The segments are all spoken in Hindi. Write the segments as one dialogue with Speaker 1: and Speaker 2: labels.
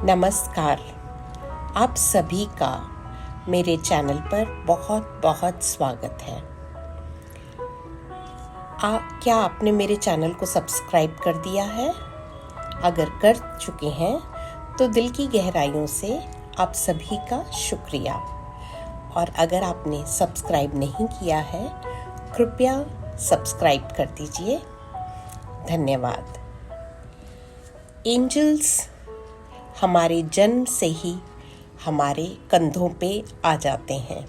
Speaker 1: नमस्कार। आप सभी का मेरे चैनल पर बहुत बहुत स्वागत है। क्या आपने मेरे चैनल को सब्सक्राइब कर दिया है? अगर कर चुके हैं तो दिल की गहराइयों से आप सभी का शुक्रिया। और अगर आपने सब्सक्राइब नहीं किया है, कृपया सब्सक्राइब कर दीजिए। धन्यवाद। एंजल्स हमारे जन्म से ही हमारे कंधों पे आ जाते हैं।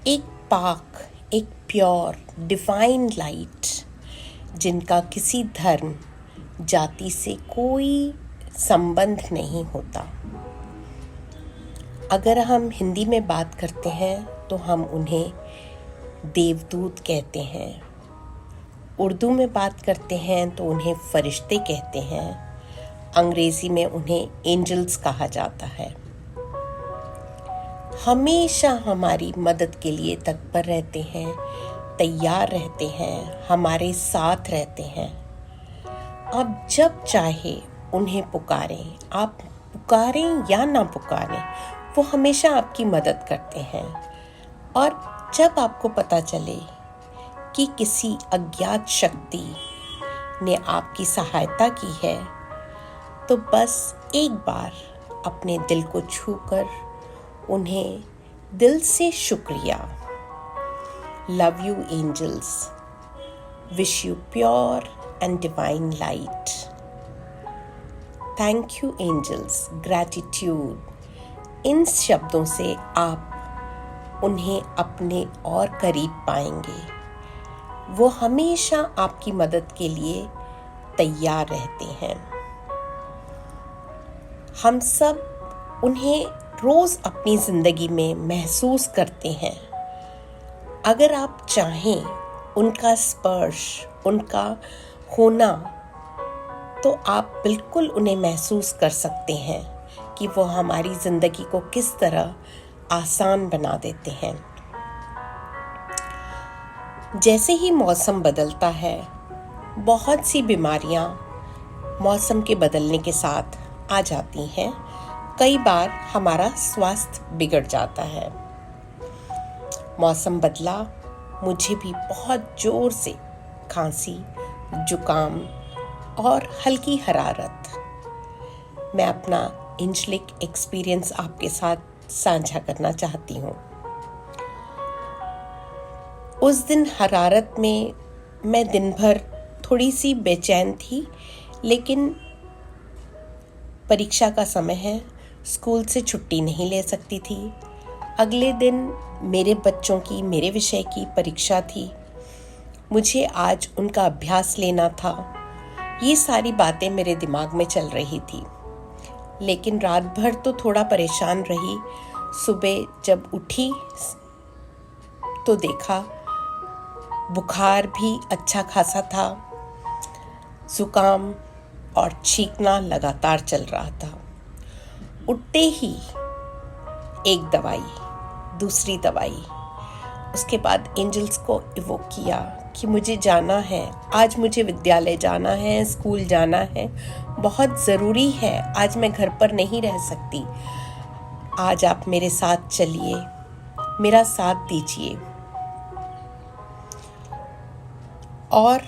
Speaker 1: एक पाक, एक प्योर डिवाइन लाइट, जिनका किसी धर्म जाति से कोई संबंध नहीं होता। अगर हम हिंदी में बात करते हैं तो हम उन्हें देवदूत कहते हैं। उर्दू में बात करते हैं तो उन्हें फरिश्ते कहते हैं। अंग्रेजी में उन्हें एंजल्स कहा जाता है। हमेशा हमारी मदद के लिए तत्पर रहते हैं, तैयार रहते हैं, हमारे साथ रहते हैं। आप जब चाहे उन्हें पुकारें, आप पुकारें या ना पुकारें, वो हमेशा आपकी मदद करते हैं। और जब आपको पता चले कि किसी अज्ञात शक्ति ने आपकी सहायता की है, तो बस एक बार अपने दिल को छूकर उन्हें दिल से शुक्रिया। Love you angels, wish you pure and divine light. Thank you angels, gratitude. इन शब्दों से आप उन्हें अपने और करीब पाएंगे। वो हमेशा आपकी मदद के लिए तैयार रहते हैं। हम सब उन्हें रोज़ अपनी ज़िंदगी में महसूस करते हैं। अगर आप चाहें उनका स्पर्श, उनका होना, तो आप बिल्कुल उन्हें महसूस कर सकते हैं कि वो हमारी ज़िंदगी को किस तरह आसान बना देते हैं। जैसे ही मौसम बदलता है, बहुत सी बीमारियां मौसम के बदलने के साथ आ जाती हैं। कई बार हमारा स्वास्थ्य बिगड़ जाता है। मौसम बदला, मुझे भी बहुत जोर से खांसी, जुकाम और हल्की हरारत। मैं अपना एंजेलिक एक्सपीरियंस आपके साथ साझा करना चाहती हूँ। उस दिन हरारत में मैं दिन भर थोड़ी सी बेचैन थी, लेकिन परीक्षा का समय है, स्कूल से छुट्टी नहीं ले सकती थी। अगले दिन मेरे बच्चों की, मेरे विषय की परीक्षा थी। मुझे आज उनका अभ्यास लेना था। ये सारी बातें मेरे दिमाग में चल रही थी, लेकिन रात भर तो थोड़ा परेशान रही। सुबह जब उठी तो देखा बुखार भी अच्छा खासा था, जुकाम और छींकना लगातार चल रहा था। उठते ही एक दवाई, दूसरी दवाई, उसके बाद एंजल्स को इवोक किया कि मुझे जाना है, आज मुझे विद्यालय जाना है, स्कूल जाना है, बहुत ज़रूरी है, आज मैं घर पर नहीं रह सकती। आज आप मेरे साथ चलिए, मेरा साथ दीजिए। और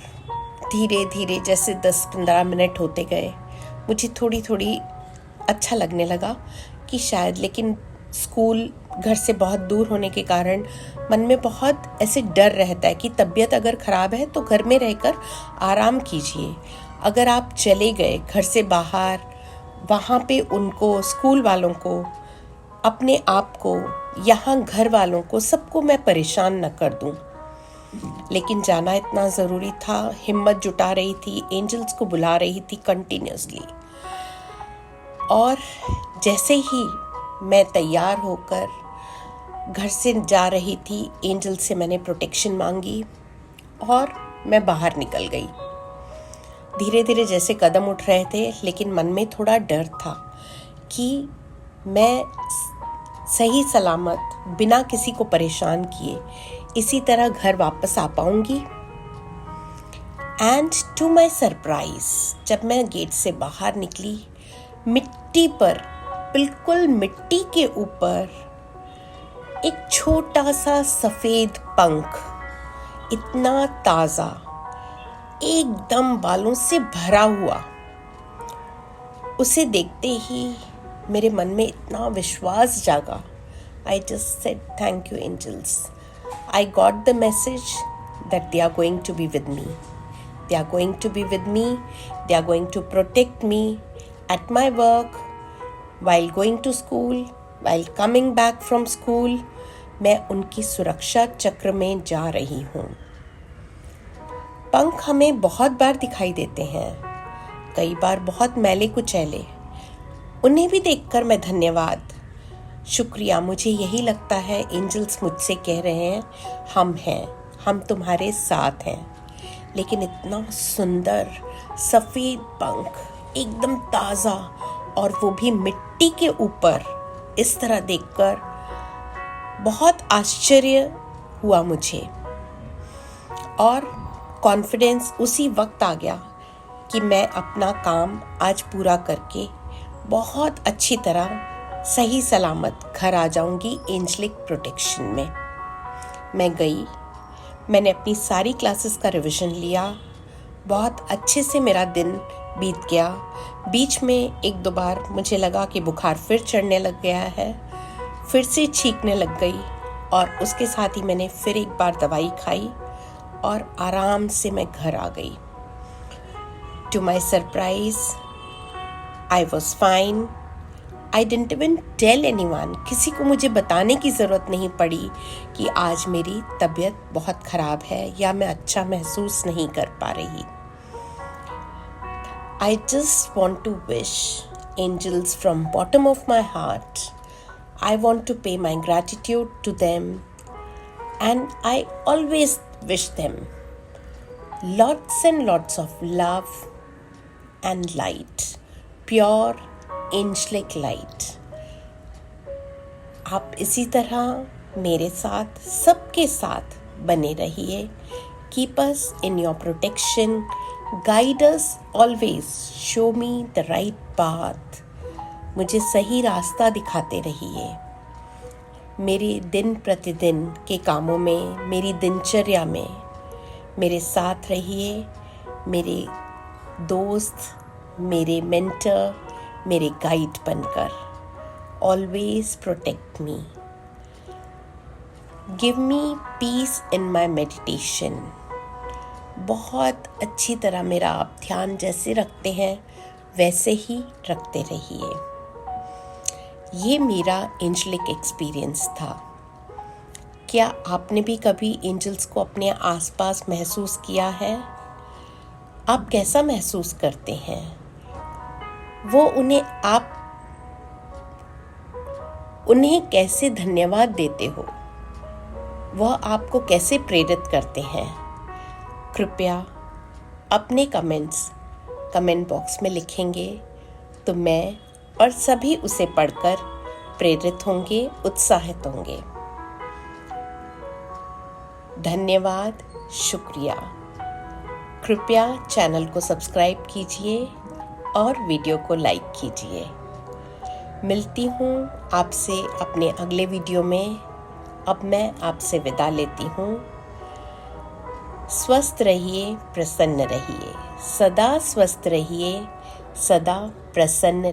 Speaker 1: धीरे धीरे जैसे 10-15 मिनट होते गए, मुझे थोड़ी थोड़ी अच्छा लगने लगा कि शायद, लेकिन स्कूल घर से बहुत दूर होने के कारण मन में बहुत ऐसे डर रहता है कि तबीयत अगर ख़राब है तो घर में रहकर आराम कीजिए। अगर आप चले गए घर से बाहर, वहाँ पे उनको, स्कूल वालों को, अपने आप को, यहाँ घर वालों को, सबको मैं परेशान न कर दूँ। लेकिन जाना इतना ज़रूरी था। हिम्मत जुटा रही थी, एंजल्स को बुला रही थी कंटिन्यूसली। और जैसे ही मैं तैयार होकर घर से जा रही थी, एंजल से मैंने प्रोटेक्शन मांगी और मैं बाहर निकल गई। धीरे धीरे जैसे कदम उठ रहे थे, लेकिन मन में थोड़ा डर था कि मैं सही सलामत, बिना किसी को परेशान किए, इसी तरह घर वापस आ पाऊंगी। एंड टू माई सरप्राइज, जब मैं गेट से बाहर निकली मिट्टी पर, बिल्कुल मिट्टी के ऊपर एक छोटा सा सफेद पंख, इतना ताजा, एकदम बालों से भरा हुआ। उसे देखते ही मेरे मन में इतना विश्वास जागा। I just said thank you angels. I got the message that they are going to be with me. They are going to be with me. They are going to protect me at my work, while going to school, while coming back from school. मैं उनकी सुरक्षा चक्र में जा रही हूँ। पंख हमें बहुत बार दिखाई देते हैं, कई बार बहुत मैले कुचैले। उन्हें भी देखकर मैं धन्यवाद, शुक्रिया, मुझे यही लगता है एंजल्स मुझसे कह रहे हैं हम तुम्हारे साथ हैं। लेकिन इतना सुंदर सफ़ेद पंख, एकदम ताज़ा, और वो भी मिट्टी के ऊपर, इस तरह देखकर बहुत आश्चर्य हुआ मुझे। और कॉन्फिडेंस उसी वक्त आ गया कि मैं अपना काम आज पूरा करके बहुत अच्छी तरह सही सलामत घर आ जाऊंगी एंजलिक प्रोटेक्शन में। मैं गई, मैंने अपनी सारी क्लासेस का रिवीजन लिया, बहुत अच्छे से मेरा दिन बीत गया। बीच में एक दो बार मुझे लगा कि बुखार फिर चढ़ने लग गया है, फिर से छींकने लग गई, और उसके साथ ही मैंने फिर एक बार दवाई खाई और आराम से मैं घर आ गई। To my surprise, I was fine. I didn't even tell anyone. किसी को मुझे बताने की ज़रूरत नहीं पड़ी कि आज मेरी तबीयत बहुत ख़राब है या मैं अच्छा महसूस नहीं कर पा रही। I just want to wish angels from bottom of my heart, I want to pay my gratitude to them, and I always wish them lots and lots of love and light, pure angelic light. आप इसी तरह मेरे साथ, सबके साथ बने रहिए। Keep us in your protection, guide us always, show me the right path. मुझे सही रास्ता दिखाते रहिए। मेरे दिन प्रतिदिन के कामों में, मेरी दिनचर्या में मेरे साथ रहिए, मेरे दोस्त, मेरे मेंटर, मेरे गाइड बनकर। Always protect me, give me peace in my meditation. बहुत अच्छी तरह मेरा आप ध्यान जैसे रखते हैं वैसे ही रखते रहिए। ये मेरा एंजलिक एक्सपीरियंस था। क्या आपने भी कभी एंजल्स को अपने आसपास महसूस किया है? आप कैसा महसूस करते हैं? उन्हें कैसे धन्यवाद देते हो? वह आपको कैसे प्रेरित करते हैं? कृपया अपने कमेंट बॉक्स में लिखेंगे तो मैं और सभी उसे पढ़कर प्रेरित होंगे, उत्साहित होंगे। धन्यवाद, शुक्रिया। कृपया चैनल को सब्सक्राइब कीजिए और वीडियो को लाइक कीजिए। मिलती हूँ आपसे अपने अगले वीडियो में। अब मैं आपसे विदा लेती हूँ। स्वस्थ रहिए, प्रसन्न रहिए, सदा स्वस्थ रहिए, सदा प्रसन्न